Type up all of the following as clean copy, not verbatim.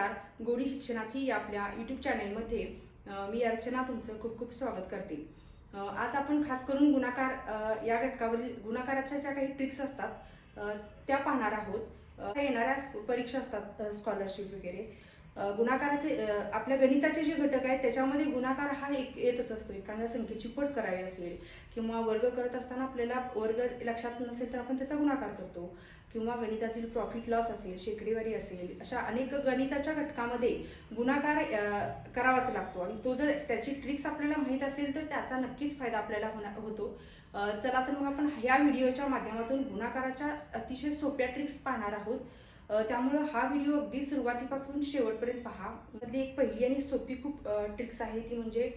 नमस्कार. गोडी शिक्षणाची या आपल्या यूट्यूब चॅनेलमध्ये मी अर्चना तुमचं खूप खूप स्वागत करते. आज आपण खास करून गुणाकार या घटकावरील गुणाकाराच्या ज्या काही ट्रिक्स असतात त्या पाहणार आहोत. येणाऱ्या परीक्षा असतात स्कॉलरशिप वगैरे गुणाकाराचे आपल्या गणिताचे जे घटक आहेत त्याच्यामध्ये गुणाकार हा एक येतच असतो. एखाद्या संख्येची पट करावी असेल किंवा वर्ग करत असताना आपल्याला वर्ग लक्षात नसेल तर आपण त्याचा गुणाकार करतो, किंवा गणितातील प्रॉफिट लॉस असेल, शेकडेवारी असेल, अशा अनेक गणिताच्या घटकामध्ये गुणाकार करावाच लागतो. आणि तो जर त्याची ट्रिक्स आपल्याला माहीत असेल तर त्याचा नक्कीच फायदा आपल्याला होतो. चला तर मग आपण ह्या व्हिडिओच्या माध्यमातून गुणाकाराच्या अतिशय सोप्या ट्रिक्स पाहणार आहोत. त्यामुळे हा व्हिडिओ अगदी सुरुवातीपासून शेवटपर्यंत पहा. त्यातली एक पहिली आणि सोपी खूप ट्रिक्स आहे ती म्हणजे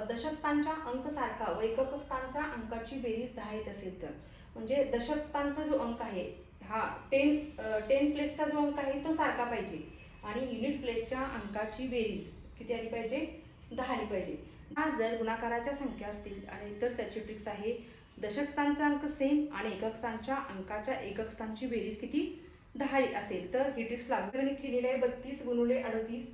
दशक स्थानच्या अंक सारखा व एकक स्थानच्या अंकाची बेरीज 10 येत असेल तर, म्हणजे दशक स्थानचा जो अंक आहे हा 10 प्लेसचा जो अंक आहे तो सारखा पाहिजे आणि युनिट प्लेसच्या अंकाची बेरीज किती आली पाहिजे, 10 आली पाहिजे. हा जर गुणाकाराच्या संख्या असतील आणि तर त्याची ट्रिक्स आहे दशक स्थानचा अंक सेम आणि एकक स्थानच्या अंकाच्या एकक स्थानची बेरीज किती, 10 असेल तर ही ट्रिक्स लागू. गणित केलेली आहे 32 गुणिले 38.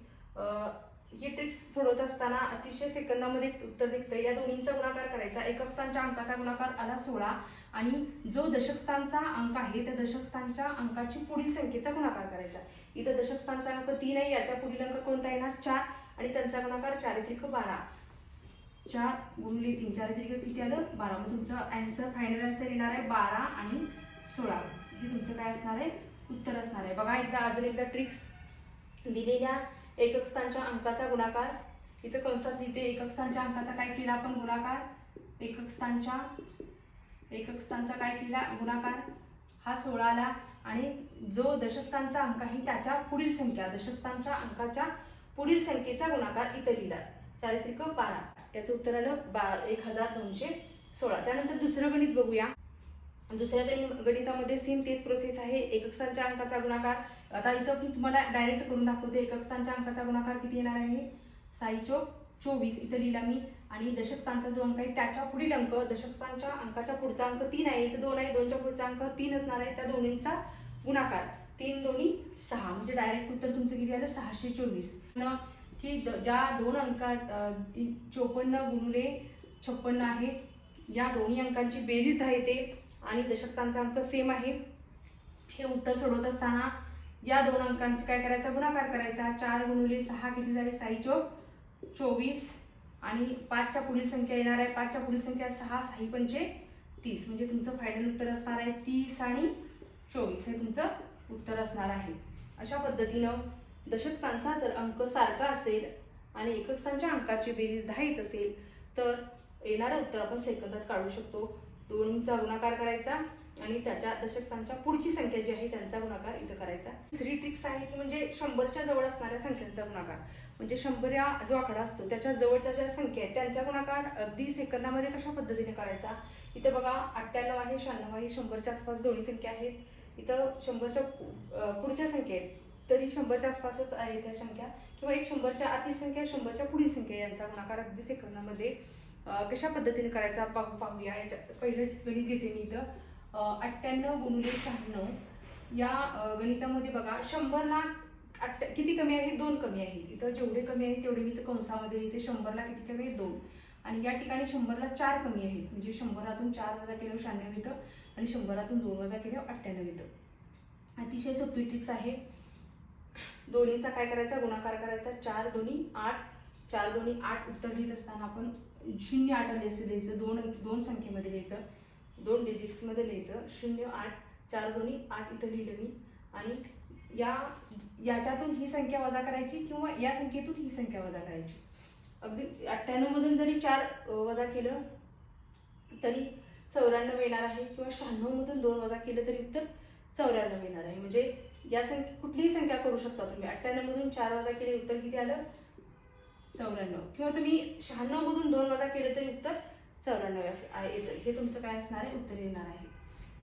ही ट्रिक्स सोडवत असताना अतिशय सेकंदामध्ये उत्तर निघतं. या दोन्हींचा गुणाकार करायचा. एकक स्थानच्या अंकाचा गुणाकार आला 16 आणि जो दशक स्थानचा अंक आहे त्या दशक स्थानच्या अंकाची पुढील संख्येचा गुणाकार करायचा. इथं दशक स्थानचा अंक 3 आहे, याच्या पुढील अंक कोणता येणार 4 आणि त्यांचा गुणाकार 4 त्रिक 12. 4 गुणिले 3 4 त्रिक किती आलं 12. मग तुमचं आन्सर फायनल आन्सर येणार आहे 12 आणि 16. हे तुमचं काय असणार आहे, उत्तर असणार आहे. बघा एकदा अजून एकदा ट्रिक्स दिलेल्या एकक स्थानच्या अंकाचा गुणाकार इथं कंसात लिहिते. एकक स्थानच्या अंकाचा काय केला आपण गुणाकार, एकक स्थानचा काय केला गुणाकार, हा 16 आला आणि जो दशक स्थानचा अंक आहे त्याच्या पुढील संख्या दशक स्थानच्या अंकाच्या पुढील संख्येचा गुणाकार इथं लिहिला 4 त्रिक 12. याचं उत्तर आलं 1216. त्यानंतर दुसरं गणित बघूया. दुसऱ्या गणितामध्ये सेम तेच प्रोसेस आहे. एकक स्थानच्या अंकाचा गुणाकार आता इथं मी तुम्हाला डायरेक्ट करून दाखवते. एकक स्थानच्या अंकाचा गुणाकार किती येणार आहे 6 चौक 24 इथं लिहिला मी. आणि दशक स्थानचा जो अंक आहे त्याच्या पुढील अंक दशक स्थानच्या अंकाच्या पुढचा अंक 3 आहे, इथं 2 आहे, 2च्या पुढचा अंक 3 असणार आहे. त्या दोन्हींचा गुणाकार 3 दोन्ही 6 म्हणजे डायरेक्ट उत्तर तुमचं किती आलं 624. की ज्या दोन अंकात 54 गुणिले 56 आहे या दोन्ही अंकांची बेरीज 10 येते आणि दशक स्थानचा अंक सेम आहे. हे उत्तर सोडवत असताना या दोन अंकांची काय करायचा गुणाकार करायचा. 4 गुणिले 6 किती झाले 6 चौक 24 आणि 5च्या पुढील संख्या येणार आहे 5च्या पुढील संख्या 6 6 पंचे 30 म्हणजे तुमचं फायनल उत्तर असणार आहे 30 आणि 24 हे तुमचं उत्तर असणार आहे. अशा पद्धतीनं दशक स्थानचा जर अंक सारखा असेल आणि एकक स्थानच्या अंकाची बेरीज 10 येत असेल तर येणारं उत्तर आपण सेकंदात काढू शकतो. दोन्हींचा गुणाकार करायचा आणि त्याच्या दशक स्थानच्या पुढची संख्या जी आहे त्यांचा गुणाकार इथं करायचा. दुसरी ट्रिक्स आहे की म्हणजे 100च्या जवळ असणाऱ्या संख्यांचा गुणाकार, म्हणजे 100 हा जो आकडा असतो त्याच्या जवळच्या ज्या संख्या आहेत त्यांचा गुणाकार अगदी सेकंदामध्ये कशा पद्धतीने करायचा. इथं बघा 98 आहे, 96 आहे, 100च्या आसपास दोन्ही संख्या आहेत. इथं 100च्या पुढच्या संख्या आहेत तरी 100च्या आसपासच आहे त्या संख्या, किंवा एक 100च्या आतील संख्या 100च्या पुढील संख्या यांचा गुणाकार अगदी सेकंदामध्ये कशा पद्धतीने करायचा पाहूया. याच्या पहिलं गणित घेते मी इथं 98 गुणिले 96. या गणितामध्ये बघा 100ला किती कमी आहे 2 कमी आहेत. इथं जेवढे कमी आहेत तेवढे मी इथं कंसामध्ये लिहिते. 100ला किती कमी आहे 2 आणि या ठिकाणी 100ला 4 कमी आहेत, म्हणजे 100तून 4 वजा केलं 96 येतं आणि 100तून 2 वजा केलं 98 येतं. अतिशय सोपी ट्रिक्स आहे. दोन्हीचा काय करायचा गुणाकार करायचा. 4 दोन्ही 8 4 दोन्ही 8 उत्तर लिहित असताना आपण 0 8 लिहायचं. दोन संख्येमध्ये लिहायचं, 2 डिजिट्समध्ये लिहायचं. 0 8 4 दोन्ही 8 इथं लिहिलं मी आणि याच्यातून ही संख्या वजा करायची किंवा या संख्येतून ही संख्या वजा करायची. अगदी 98 मधून जरी 4 वजा केलं तरी 94 येणार आहे, किंवा 96 मधून 2 वजा केलं तरी उत्तर 94 येणार आहे. म्हणजे या कुठलीही संख्या करू शकता तुम्ही. 98 मधून 4 वजा केले उत्तर किती आलं 94, किंवा तुम्ही 96 मधून 2 वजा केले तरी उत्तर 94 असं येतं. हे तुमचं काय असणार आहे उत्तर येणार आहे.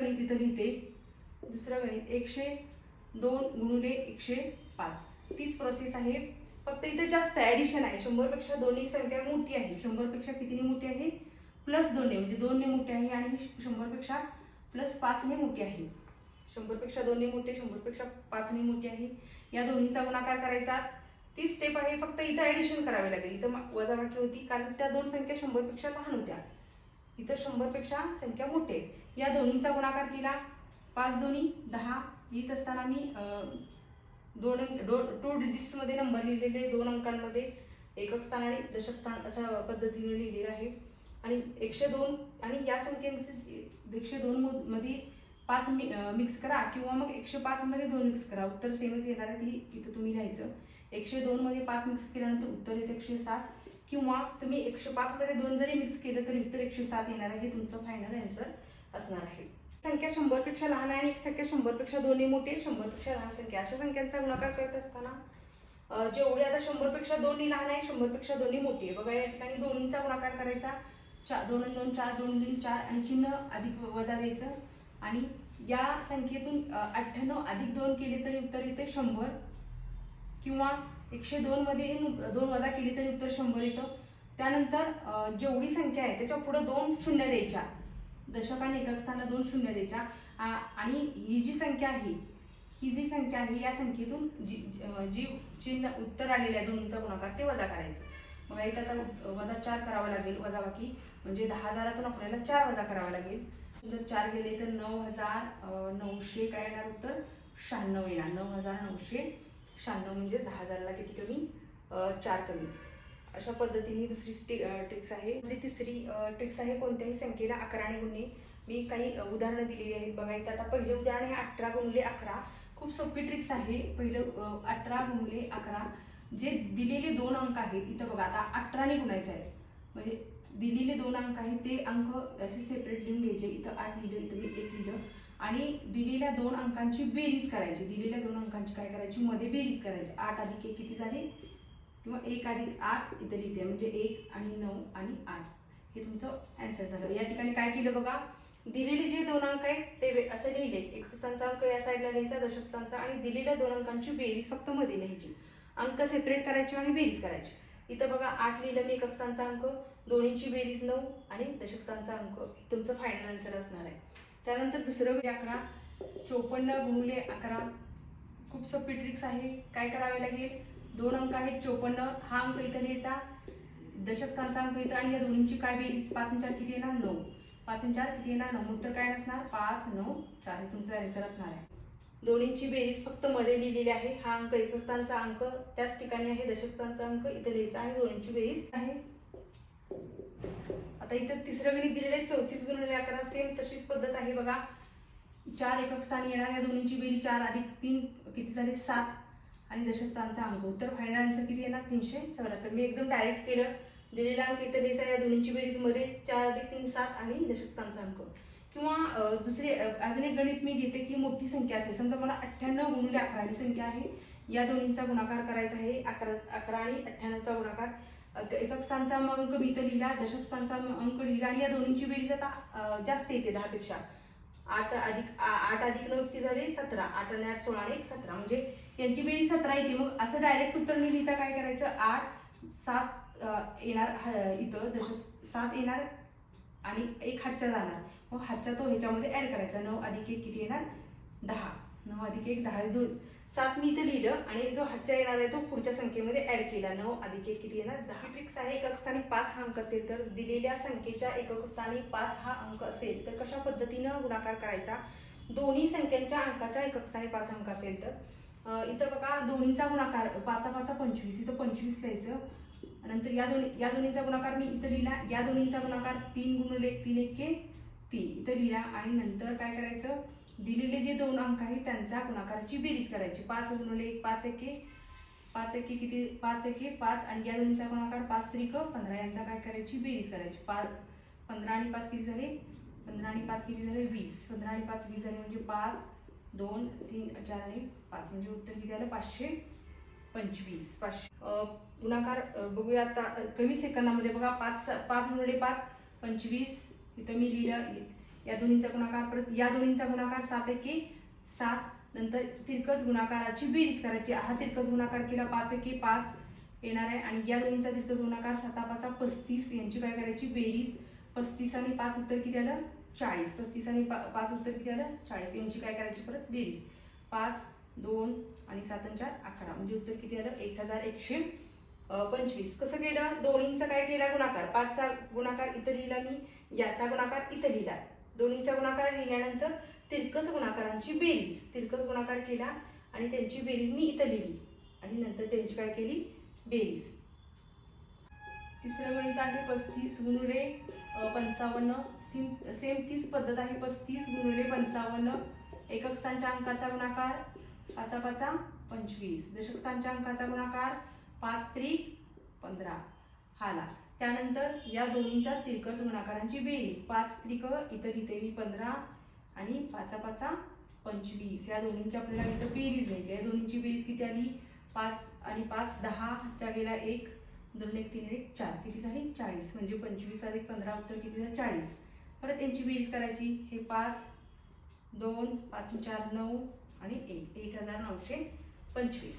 गणित इथं लिहिते. दुसरं गणित 102 गुणिले 105. तीच प्रोसेस आहे, फक्त इथं जास्त ॲडिशन आहे. 100पेक्षा दोन्ही संख्या मोठी आहे. 100पेक्षा कितीने मोठी आहे +2 ने, म्हणजे 2 ने मोठी आहे आणि 100पेक्षा +5 ने मोठी आहे. 100पेक्षा 2 मोठे, 100पेक्षा 5 मोठी आहे. या दोन्हीचा गुणाकार करायचा. ती स्टेप आहे, फक्त इथं ॲडिशन करावी लागेल. इथं वजाबाकी होती कारण त्या दोन संख्या 100पेक्षा लहान होत्या. इथं 100पेक्षा संख्या मोठी आहे. या दोन्हीचा गुणाकार केला. 5 दोन्ही 10. लिहित असताना मी 2 डिजिट्समध्ये नंबर लिहिलेले, 2 अंकांमध्ये एकक स्थान आणि दशक स्थान अशा पद्धतीने लिहिलेलं आहे. आणि 102 आणि या संख्यांचे 102 मध्ये 5 मिक्स करा किंवा मग 105 मध्ये 2 मिक्स करा. उत्तर सेमच येणार आहे. ती इथं तुम्ही लिहायचं. 102 मध्ये 5 मिक्स केल्यानंतर उत्तर येतं 107 किंवा तुम्ही 105 मध्ये 2 जरी मिक्स केलं तरी उत्तर 107 येणार आहे. हे तुमचं फायनल आन्सर असणार आहे. संख्या 100पेक्षा लहान आहे आणि एक संख्या 100पेक्षा 2 मोठी, 100पेक्षा लहान संख्या अशा संख्यांचा गुणाकार करत असताना जेवढे आता 100पेक्षा 2 लहान आहे, 100पेक्षा 2 मोठी आहे. बघा या ठिकाणी दोन्हींचा गुणाकार करायचा. 2 आणि 2 4, 2 2 4 आणि चिन्ह अधिक वजा द्यायचं. आणि या संख्येतून 98 अधिक 2 केले तरी उत्तर येते 100 किंवा 102 मध्ये 2 वजा केली तरी उत्तर 100 येतं. त्यानंतर जेवढी संख्या आहे त्याच्या पुढे 2 शून्य द्यायच्या. दशक आणि एकक स्थानाला 2 शून्य द्यायच्या. आणि ही जी संख्या आहे या संख्येतून जी चिन्ह उत्तर आलेलं आहे दोन्हीचा गुणाकार ते वजा करायचं. बघा इथं आता वजा 4 करावं लागेल. वजाबाकी म्हणजे 10,000तून आपल्याला 4 वजा करावा लागेल. जर 4 गेले तर 9,900 काय येणार उत्तर 96 येणार. 9,996 म्हणजे 10,000ला किती कमी 4 कमी. अशा पद्धतीने दुसरी ट्रिक्स आहे. म्हणजे तिसरी ट्रिक्स आहे कोणत्याही संख्येला 11ने गुणणे. मी काही उदाहरणं दिलेली आहेत. बघा इथं आता पहिलं उदाहरण आहे 18 गुणिले 11. खूप सोपी ट्रिक्स आहे. पहिलं 18 गुणिले 11 जे दिलेले 2 अंक आहेत. इथं बघा आता 18ने गुणायचं आहे म्हणजे दिलेले 2 अंक आहेत ते अंक असे सेपरेट लिहून घ्यायचे. इथं 8 लिहिलं, इथं मी 1 लिहिलं आणि दिलेल्या 2 अंकांची बेरीज करायची. दिलेल्या 2 अंकांची काय करायची मध्ये बेरीज करायची. 8 अधिक 1 किती झाले किंवा 1 अधिक 8 इथं लिहिते म्हणजे 1 आणि 9 आणि 8 हे तुमचं आन्सर झालं. या ठिकाणी काय केलं बघा दिलेले जे 2 अंक आहेत ते असं लिहिले. एकक स्थानचा अंक या साईडला लिहायचा, दशक स्थानचा आणि दिलेल्या 2 अंकांची बेरीज फक्त मध्ये लिहायची. अंक सेपरेट करायचे आणि बेरीज करायची. इथं बघा 8 लिहिलं मी एकक स्थानचा अंक, दोन्हींची बेरीज 9 आणि दशक स्थानचा अंक तुमचं फायनल आन्सर असणार आहे. त्यानंतर दुसरं 11 54 गुणिले 11. खूप सोपी ट्रिक्स आहे. काय करावे लागेल 2 अंक आहेत 54 हा अंक इथं लिहायचा, दशक स्थानचा अंक इथं आणि या दोन्हींची काय बेरीज 5 आणि 4 किती येणार 9. 5 आणि 4 किती येणार 9. उत्तर काय नसणार 5 9 4 हे तुमचं आन्सर असणार आहे. दोन्हींची बेरीज फक्त मध्ये लिहिलेली आहे. हा अंक एकक स्थानचा अंक त्याच ठिकाणी आहे, दशक स्थानचा अंक इथं लिहायचा आणि दोन्हींची बेरीज आहे. आता इथं तिसरं गणित दिलेलं आहे 34 गुणिले 11. सेम तशीच पद्धत आहे बघा. 4 एकक स्थानी येणार या दोन्हींची बेरीज 4 अधिक 3 किती झाले 7 आणि दशक स्थानचा अंक उत्तर फायनल आन्सर किती येणार 374. मी एकदम डायरेक्ट केलं. दिलेला अंक इथं लिहायचा, या दोन्हींची बेरीज मध्ये 4 अधिक 3 7 आणि दशक स्थानचा अंक. किंवा दुसरे अजून एक गणित मी घेते की मोठी संख्या असेल. समजा मला 98 गुणिले 11 ही संख्या आहे. या दोन्हींचा गुणाकार करायचा आहे. 11 आणि 98चा गुणाकार. एकक स्थानचा अंक मी इथं लिहिला, दशक स्थानचा अंक लिहिला आणि या दोन्हींची बेरीज आता जास्त येते 10 पेक्षा. 8 अधिक 9 किती झाले 17. 8 आणि 8 16 आणि 1 17 म्हणजे यांची बेरीज 17 येते. मग असं डायरेक्ट उत्तर न लिहिता काय करायचं 8 7 येणार इथं दशक 7 येणार आणि 1 हातच्या जाणार. मग हातच्या तो ह्याच्यामध्ये ऍड करायचा. 9 अधिक 1 किती येणार 10. 9 अधिक 1 10 2 7 मी इथं लिहिलं आणि जो हातच्या येणार आहे तो पुढच्या संख्येमध्ये ऍड केला. 9 अधिक 1 किती येणार 10. ट्रिक्स आहे एकक स्थानी 5 हा अंक असेल तर दिलेल्या संख्येच्या एकक स्थानी 5 हा अंक असेल तर कशा पद्धतीनं गुणाकार करायचा. दोन्ही संख्यांच्या अंकाच्या एकक स्थानी 5 अंक असेल तर इथं बघा दोन्हीचा गुणाकार 5 5 25 इथं 25 लिहायचं. नंतर या दोन्हीचा गुणाकार मी इथं लिहिला. या दोन्हीचा गुणाकार 3 गुणिले 1 3 1 3 इथं लिहिला आणि नंतर काय करायचं दिलेले जे 2 अंक आहेत त्यांचा गुणाकाराची बेरीज करायची. 5 गुणिले 1 5 1 5 1 किती 5 1 5 आणि या दोन्हीचा गुणाकार 5 3 15 यांचा काय करायची बेरीज करायची. 15 आणि 5 किती झाले 15 आणि 5 किती झाले 20. 15 आणि 5 20 झाले म्हणजे 5 2 3 4 आणि 5 म्हणजे उत्तर किती आलं 525. 500 गुणाकार बघूया आता कमी सेकंदामध्ये. बघा 5 गुणिले 5 25 इथं मी लिहिलं. या दोन्हींचा गुणाकार परत या दोन्हींचा गुणाकार 7 1 7 नंतर तिरकस गुणाकाराची बेरीज करायची. हा तिरकस गुणाकार केला 5 1 5 येणार आहे आणि या दोन्हींचा तिरकस गुणाकार 7 5 35 यांची काय करायची बेरीज 35 आणि 5 उत्तर किती आलं 40. 35 आणि 5 उत्तर किती आलं 40. यांची काय करायची परत बेरीज. 5, 2 आणि 7 आणि 4 11 म्हणजे उत्तर किती आलं 1125. कसं केलं दोन्हींचा काय केला गुणाकार. 5चा गुणाकार इथं लिहिला मी, याचा गुणाकार इथं लिहिला. दोन्हीचा गुणाकार लिहिल्यानंतर तिरकस गुणाकारांची बेरीज. तिरकस गुणाकार केला आणि त्यांची बेरीज मी इथं लिहिली आणि नंतर त्यांची काय केली बेरीज. तिसरं गणित आहे 35 गुणिले 55. सेम तीच पद्धत आहे. 35 गुणिले 55. एकक स्थानच्या अंकाचा गुणाकार 5 5 25. दशक स्थानच्या अंकाचा गुणाकार 5 त्रिक 15 हाला. त्यानंतर या दोन्हींचा तिरकस गुणाकारांची बेरीज. 5 त्रिक इथं लिहिते मी 15 आणि 5 5 25. या दोन्हींची आपल्याला इथं बेरीज घ्यायची आहे. दोन्हींची बेरीज किती आली 5 आणि 5 10 हातच्या गेला 1 2 1 3 1 4 किती झाली 40. म्हणजे 25 अधिक 15 उत्तर किती झालं 40. परत यांची बेरीज करायची. हे 5 2 5 4 9 आणि 1 1925.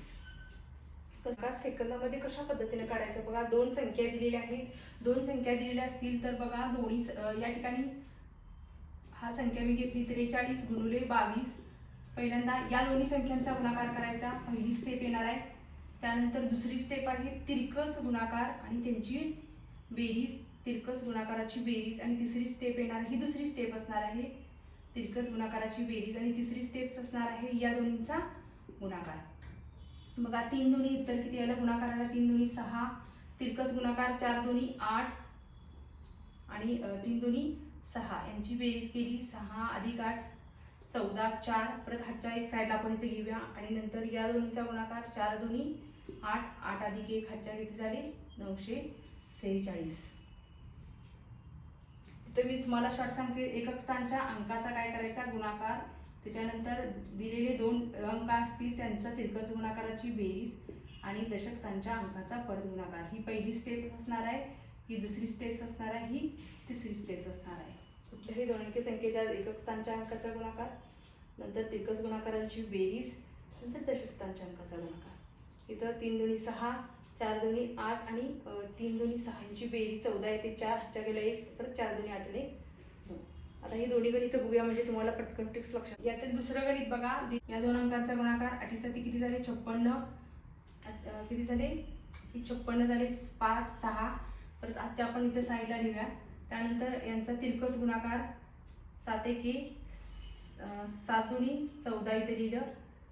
कसं सेकंदामध्ये कशा पद्धतीने काढायचं बघा. दोन संख्या दिलेल्या आहेत. दोन संख्या दिलेल्या असतील तर बघा दोन्ही या ठिकाणी हा संख्या मी घेतली 43 गुणिले 22. पहिल्यांदा या दोन्ही संख्यांचा गुणाकार करायचा. पहिली स्टेप येणार आहे. त्यानंतर दुसरी स्टेप आहे तिरकस गुणाकार आणि त्यांची बेरीज. तिरकस गुणाकाराची बेरीज. आणि तिसरी स्टेप येणार ही दुसरी स्टेप असणार आहे. तिरकस गुणाकाराची बेरीज आणि तिसरी स्टेप्स असणार आहे या दोन्हींचा गुणाकार. बघा 3 दोन्ही उत्तर किती आलं गुणाकाराला 3 दोन्ही 6. तिरकस गुणाकार 4 दोन्ही 8 आणि 3 दोन्ही 6 यांची बेरीज केली. 6 अधिक 8 14 4. परत हातच्या एक साईडला आपण इथे घेऊया आणि नंतर या दोन्हीचा गुणाकार 4 दोन्ही 8 8 अधिक 1 हातच्या किती झाले 946. तर मी तुम्हाला शॉर्ट सांगते. एकक स्थानच्या अंकाचा काय करायचा गुणाकार. त्याच्यानंतर दिलेले 2 अंक असतील त्यांचा तिरकस गुणाकाराची बेरीज आणि दशक स्थानच्या अंकाचा परत गुणाकार. ही पहिली स्टेप असणार आहे. ही दुसरी स्टेप असणार आहे. ही तिसरी स्टेप असणार आहे. कुठल्याही दोन अंकी संख्येच्या एकक स्थानच्या अंकाचा गुणाकार, नंतर तिरकस गुणाकारांची बेरीज, नंतर दशक स्थानच्या अंकाचा गुणाकार. इथं 3 दोन्ही 6 4 दोन्ही 8 आणि 3 दोन्ही 6 यांची बेरीज 14 येते. 4 हातच्या गेला 1 परत 4 दोन्ही 8 ने 2. आता ही दोन्ही गणित बघूया म्हणजे तुम्हाला पटकन ट्रिक्स लक्षात. यातील दुसरं गणित बघा. या दोन अंकांचा गुणाकार 8 7 किती झाले 56. किती झाले ही 56 झाले 5 6. परत आजच्या आपण इथे साईडला लिहूया. त्यानंतर यांचा तिरकस गुणाकार 7 1 7 दोन्ही 14 इथे लिहिलं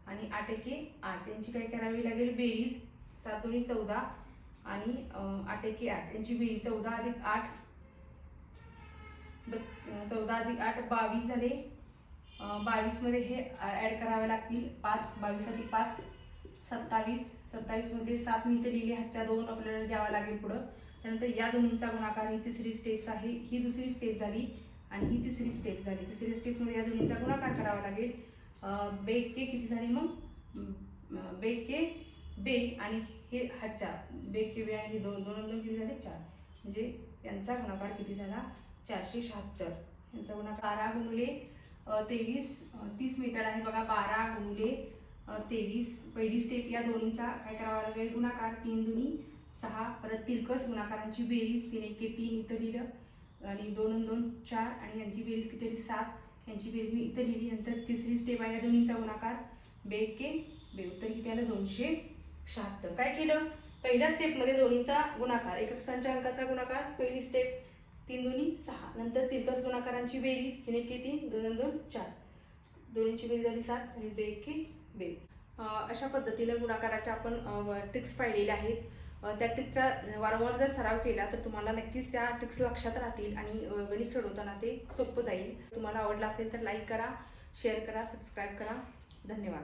आणि 8 1 8. यांची काय करावी लागेल बेरीज. 7 दोन्ही 14 आणि 8 1 8 यांची बेरीज 14 अधिक 8 14 अधिक 8 22 झाले. 22 मध्ये हे ऍड करावे लागतील. 5 22 अधिक 5 27. 27 मध्ये 7 मी इथे लिहिले हातच्या 2 आपल्याला द्यावा लागेल पुढं. त्यानंतर या दोन्हींचा गुणाकार ही तिसरी स्टेप आहे. ही दुसरी स्टेप झाली आणि ही तिसरी स्टेप झाली. तिसरी स्टेपमध्ये या दोन्हींचा गुणाकार करावा लागेल. बेग के किती झाले मग बेग के बेग आणि हे हातच्या बेग के बे आणि हे 2 2 2 किती झाले 4. म्हणजे यांचा गुणाकार किती झाला 476. यांचा गुणाकार 12 गुणिले 23 30 मेथड आहे बघा. 12 गुणिले 23 पहिली स्टेप. या दोन्हींचा काय करावा लागेल गुणाकार. 3 दोन्ही 6. परत तिरकस गुणाकारांची बेरीज 3 1 3 इथं लिहिलं आणि 2 2 4 आणि यांची बेरीज किती झाली 7. यांची बेरीज मी इथं लिहिली. नंतर तिसरी स्टेप आहे या दोन्हींचा गुणाकार बेग के बे. उत्तर किती आलं 276. काय केलं पहिल्या स्टेपमध्ये दोन्हींचा गुणाकार एकक स्थानच्या अंकाचा गुणाकार. पहिली स्टेप 3 दोन्ही 6. नंतर तिरकस गुणाकारांची बेरीज 3 1 3 2 2 4. दोन्हींची बेरीज झाली 7 आणि बेग के बे. अशा पद्धतीने गुणाकाराच्या आपण ट्रिक्स पाहिलेल्या आहेत. त्या ट्रिक्सचा वारंवार जर सराव केला तर तुम्हाला नक्कीच त्या ट्रिक्स लक्षात राहतील आणि गणित सोडवताना ते सोपं जाईल. तुम्हाला आवडलं असेल तर लाईक करा, शेअर करा, सबस्क्राईब करा. धन्यवाद.